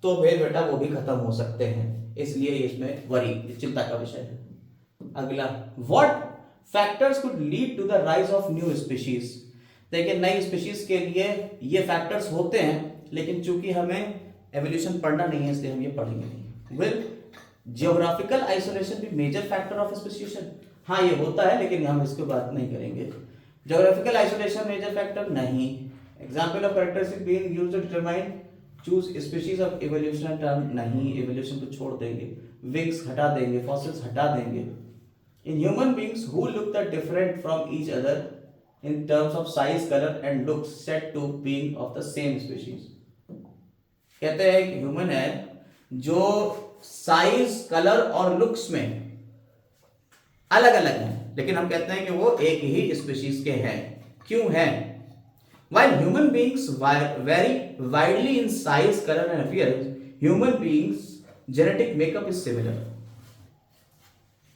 तो फिर बेटा वो भी खत्म हो सकते हैं, इसलिए इसमें वरी चिंता का विषय है। अगला, what factors could lead to the rise of new species? देखिए नई स्पीशीज के लिए ये फैक्टर्स होते हैं, लेकिन चूंकि हमें एवोल्यूशन पढ़ना नहीं है इसलिए हम ये पढ़ेंगे नहीं। विल जियोग्राफिकल आइसोलेशन भी मेजर फैक्टर ऑफ स्पेसिएशन? हाँ ये होता है, लेकिन हम इसको बात नहीं करेंगे। जियोग्राफिकल आइसोलेशन मेजर फैक्टर नहीं। Example of characteristic being used to determine choose species of evolutionary term नहीं, इवोल्यूशन को छोड़ देंगे, विंग्स हटा देंगे, फॉसिल्स हटा देंगे। In human beings who look the different from each other in terms of size, colour and looks said to being of the same species. कहते हैं कि ह्यूमन है जो साइज, कलर और लुक्स में अलग अलग हैं, लेकिन हम कहते हैं कि वो एक ही स्पीशीज के हैं। क्यों हैं? While human beings vary widely in size, color and appearance, human beings genetic makeup is similar.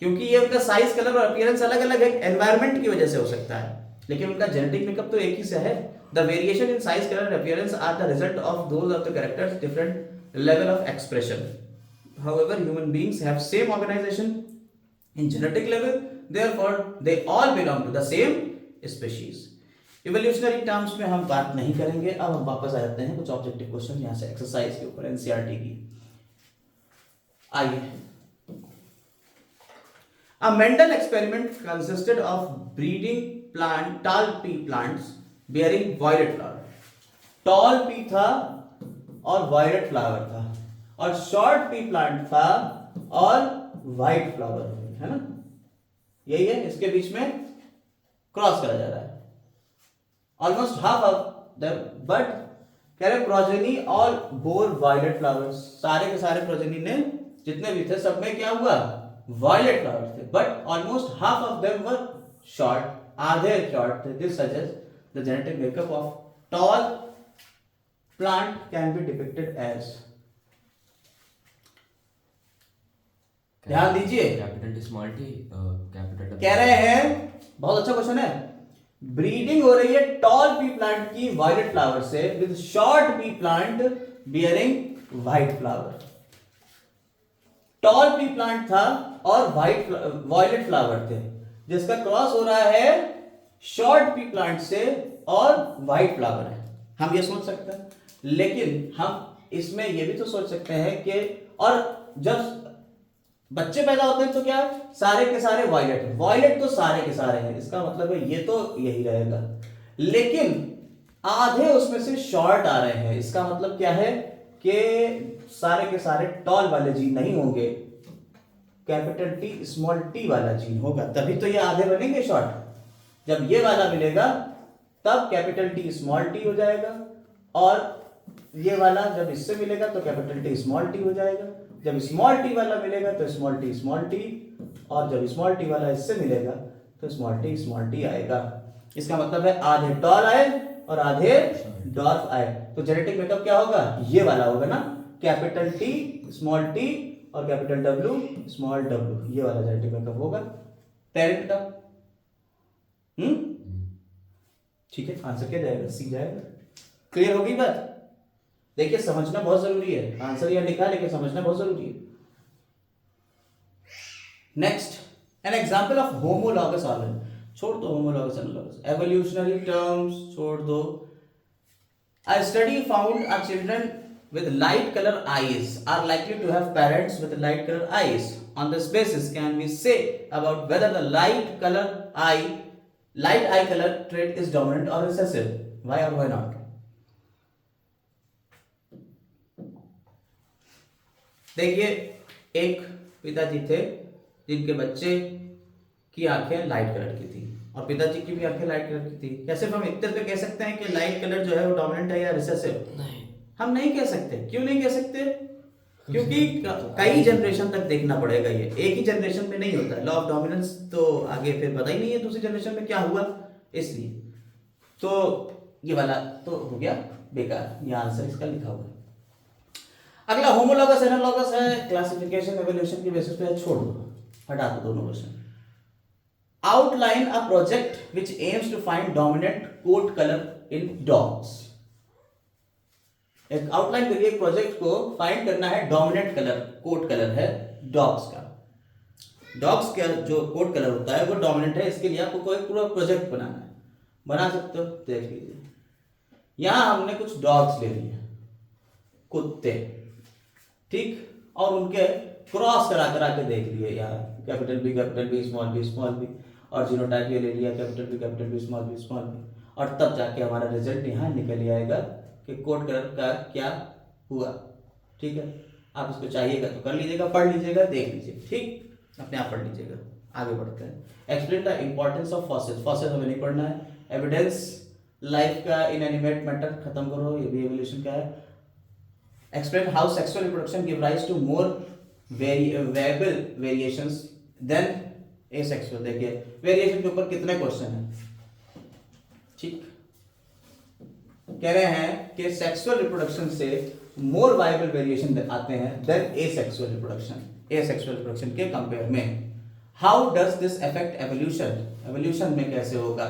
क्योंकि ये उनका साइज, कलर और अपीयरेंस अलग अलग है, एनवायरनमेंट की वजह से हो सकता है, लेकिन उनका जेनेटिक मेकअप तो एक ही से है। The variation in size, colour and appearance are the result of those of the characters different level of expression. However, human beings have same organization in genetic level, therefore they all belong to the same species. Evolutionary terms में हम बात नहीं करेंगे। अब हम वापस आ जाते हैं कुछ ऑब्जेक्टिव क्वेश्चन यहाँ से एक्सरसाइज के ऊपर, एनसीईआरटी की। आइए, A Mendel experiment consisted of breeding tall pea plants bearing violet flower. Tall pea था और violet flower था, और short pea plant था और white flower, है ना? यही है, इसके बीच में क्रॉस करा जा रहा है। Almost half of them, but कह रहे progeny all bore violet flowers. सारे के सारे प्रोजेनी ने जितने भी थे सब में क्या हुआ? वायलेट फ्लावर्स थे, but almost half of them were short, आधे शॉर्ट थे। This suggest the genetic makeup of tall plant can be depicted as. ध्यान दीजिए, capital T, small T, capital. कह रहे हैं, बहुत अच्छा क्वेश्चन है, ब्रीडिंग हो रही है टॉल पी प्लांट की वायलेट फ्लावर से with short P plant bearing white flower. Toll P plant था और वायलेट फ्लावर थे, जिसका क्रॉस हो रहा है शॉर्ट पी प्लांट से और व्हाइट फ्लावर है। हम ये सोच सकते हैं, लेकिन हम इसमें ये भी तो सोच सकते हैं कि, और जब बच्चे पैदा होते हैं तो क्या सारे के सारे वायलेट है, वायलेट तो सारे के सारे हैं, इसका मतलब है ये तो यही रहेगा, लेकिन आधे उसमें से शॉर्ट आ रहे हैं, इसका मतलब क्या है कि सारे के सारे टॉल वाले जीन नहीं होंगे, कैपिटल टी स्मॉल टी वाला जीन होगा, तभी तो ये आधे बनेंगे शॉर्ट। जब ये वाला मिलेगा तब कैपिटल टी स्मॉल टी हो जाएगा, और ये वाला जब इससे मिलेगा तो कैपिटल टी स्मॉल टी हो जाएगा, जब स्मॉल टी वाला मिलेगा तो स्मॉल टी, और जब स्मॉल टी वाला इससे मिलेगा तो स्मॉल टी आएगा। इसका मतलब है आधे टॉल आए और आधे डॉर्फ आए, तो जेनेटिक मेकअप क्या होगा? ये वाला होगा ना, कैपिटल टी स्मॉल टी और कैपिटल डब्ल्यू स्मॉल डब्ल्यू, ये वाला जेनेटिक मेकअप होगा पेरेंट का। ठीक है, आंसर क्या जाएगा? सी जाएगा। क्लियर होगी बात? देखिए, समझना बहुत जरूरी है, आंसर यह लिखा लेकिन समझना बहुत जरूरी है। Next, an example of homologous organ. छोड़ दो होमोलॉगस एनालॉगस, एवोल्यूशनरी टर्म्स छोड़ दो। A study found a children with light color eyes are likely to have parents with light color eyes. On this basis, can we say about whether the light eye color trait is dominant or recessive? Why or why not? देखिए, एक पिताजी थे जिनके बच्चे की आंखें light colour की थी और पिताजी की भी आंखें लाइट कलर की थी। क्या सिर्फ हम इतने पे कह सकते हैं कि लाइट कलर जो है वो डोमिनेंट है या रिसेसिव? नहीं, हम नहीं कह सकते। क्यों नहीं कह सकते? क्योंकि कई जनरेशन तक देखना पड़ेगा, ये एक ही जनरेशन में नहीं होता है। लॉ ऑफ डोमिनेंस तो आगे फिर पता ही नहीं है दूसरी जनरेशन में क्या हुआ, इसलिए तो ये वाला तो हो गया बेकार, ये आंसर इसका लिखा हुआ है। अगला होमोलॉगस एनालॉगस है, क्लासिफिकेशन एवोल्यूशन के बेसिस पे है, छोड़ दो, हटा दो दोनों question. Outline a project which aims to find dominant coat colour in dogs. एक आउटलाइन करिए, एक प्रोजेक्ट को फाइंड करना है, डोमिनेंट कलर कोट कलर है डॉग्स का। डॉग्स का जो कोट कलर होता है वो डोमिनेंट है, इसके लिए आपको कोई पूरा प्रोजेक्ट बनाना है, बना सकते हो। देख लीजिए, यहां हमने कुछ डॉग्स ले लिए, कुत्ते, ठीक, और उनके क्रॉस करा के देख लिए यार, कैपिटल बी स्मॉल बी और जीनोटाइप ये ले लिया कैपिटल बी स्मॉल बी, और तब जाके हमारा रिजल्ट यहाँ निकल आएगा कि कोट कलर का क्या हुआ। ठीक है, आप इसको चाहिएगा तो कर लीजिएगा, पढ़ लीजिएगा, देख लीजिए, ठीक, अपने आप पढ़ लीजिएगा। आगे बढ़ते हैं। Explain the importance of fossils. Fossils हमें नहीं पढ़ना है। एविडेंस लाइफ का इनएनिमेट मैटर खत्म करो, ये भी एवोल्यूशन का है। Explain how sexual reproduction give rise to more variable variations than asexual. देखिए वेरिएशन के ऊपर कितने क्वेश्चन हैं, ठीक, कह रहे हैं कि सेक्सुअल रिप्रोडक्शन से मोर वायबल वेरिएशन आते हैं देन एसेक्सुअल रिप्रोडक्शन के कंपेयर में। How does this affect evolution, evolution में कैसे होगा।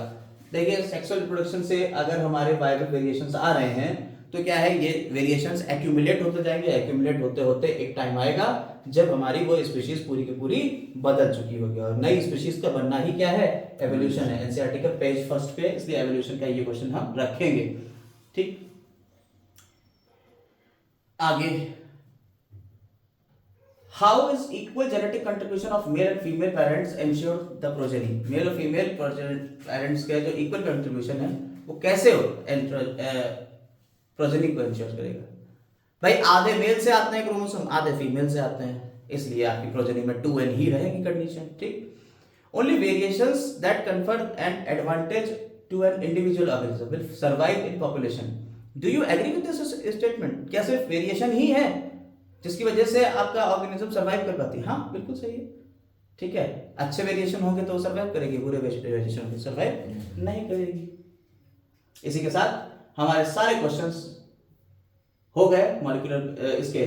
देखिए सेक्सुअल रिप्रोडक्शन से अगर हमारे वायबल वेरिएशंस आ रहे हैं तो क्या है, ये वेरिएशंस एक्यूमुलेट होते जाएंगे, एक्यूमुलेट होते होते एक टाइम आएगा जब हमारी वो स्पीशीज पूरी की पूरी बदल चुकी होगी, और नई स्पीशीज का बनना ही क्या है, एवोल्यूशन है। एनसीईआरटी का पेज फर्स्ट पे, इसलिए एवोल्यूशन का ये क्वेश्चन हम रखेंगे, ठीक। आगे, how is equal genetic contribution of male and female parents ensure the progeny. Male और फीमेल पेरेंट्स का जो इक्वल कंट्रीब्यूशन है वो कैसे हो प्रोजेनी को एंश्योर करेगा। भाई आधे मेल से आते हैं क्रोमोसोम, आधे फीमेल से आते हैं, इसलिए आपकी प्रोजेनी में 2n ही रहेगी कंडीशन, ठीक। Only variations that confer an advantage to an individual organism will survive in population. Do you agree with this statement. क्या सिर्फ वेरिएशन ही है जिसकी वजह से आपका ऑर्गेनिज्म सर्वाइव कर पाती है। हाँ बिल्कुल सही है, ठीक है। अच्छे वेरिएशन होंगे तो सर्वाइव करेगी, बुरे वेरिएशन होंगे सर्वाइव नहीं करेगी। इसी के साथ हमारे सारे क्वेश्चंस हो गए मॉलिक्यूलर इसके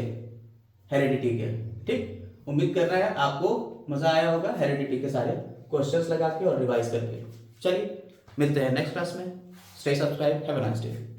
हेरिडिटी के, ठीक। उम्मीद कर रहे हैं आपको मजा आया होगा हेरिडिटी के सारे क्वेश्चंस लगा के और रिवाइज करके। चलिए मिलते हैं नेक्स्ट क्लास में। Stay subscribe, have a nice day.